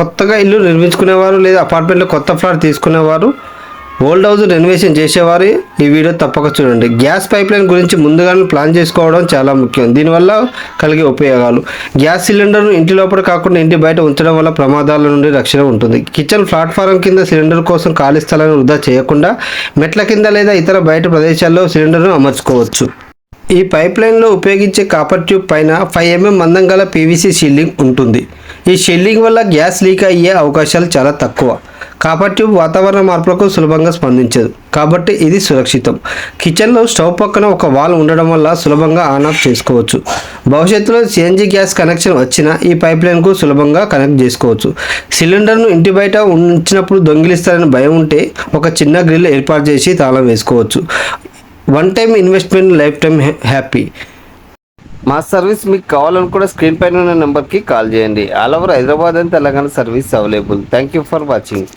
కొత్తగా ఇల్లు నిర్మించుకునేవారు లేదా అపార్ట్మెంట్లో కొత్త ఫ్లాట్ తీసుకునేవారు, ఓల్డ్ హౌస్ రెనోవేషన్ చేసేవారు ఈ వీడియో తప్పక చూడండి. గ్యాస్ పైప్లైన్ గురించి ముందుగానే ప్లాన్ చేసుకోవడం చాలా ముఖ్యం. దీనివల్ల కలిగే ఉపయోగాలు: గ్యాస్ సిలిండర్ను ఇంటి లోపల కాకుండా ఇంటి బయట ఉంచడం వల్ల ప్రమాదాల నుండి రక్షణ ఉంటుంది. కిచెన్ ప్లాట్ఫారం కింద సిలిండర్ కోసం ఖాళీ స్థలాన్ని వృధా చేయకుండా మెట్ల కింద లేదా ఇతర బయట ప్రదేశాల్లో సిలిండర్ను అమర్చుకోవచ్చు. ఈ పైప్లైన్లో ఉపయోగించే కాపర్ ట్యూబ్ పైన 5 mm మందం గల పీవీసీ షీల్డింగ్ ఉంటుంది. ఈ షీల్డింగ్ వల్ల గ్యాస్ లీక్ అయ్యే అవకాశాలు చాలా తక్కువ. కాపర్ ట్యూబ్ వాతావరణ మార్పులకు సులభంగా స్పందించదు కాబట్టి ఇది సురక్షితం. కిచెన్లో స్టవ్ పక్కన ఒక వాల్ ఉండడం వల్ల సులభంగా ఆన్ ఆఫ్ చేసుకోవచ్చు. భవిష్యత్తులో సిఎన్జి గ్యాస్ కనెక్షన్ వచ్చినా ఈ పైప్లైన్కు సులభంగా కనెక్ట్ చేసుకోవచ్చు. సిలిండర్ను ఇంటి బయట ఉంచినప్పుడు దొంగిలిస్తారని భయం ఉంటే ఒక చిన్న గ్రిల్ ఏర్పాటు చేసి తాళం వేసుకోవచ్చు. One time investment, life time happy. మా సర్వీస్ మీకు కావాలనుకుంటే స్క్రీన్ పైన ఉన్న నెంబర్కి కాల్ చేయండి. All over Hyderabad and Telangana service available. Thank you for watching.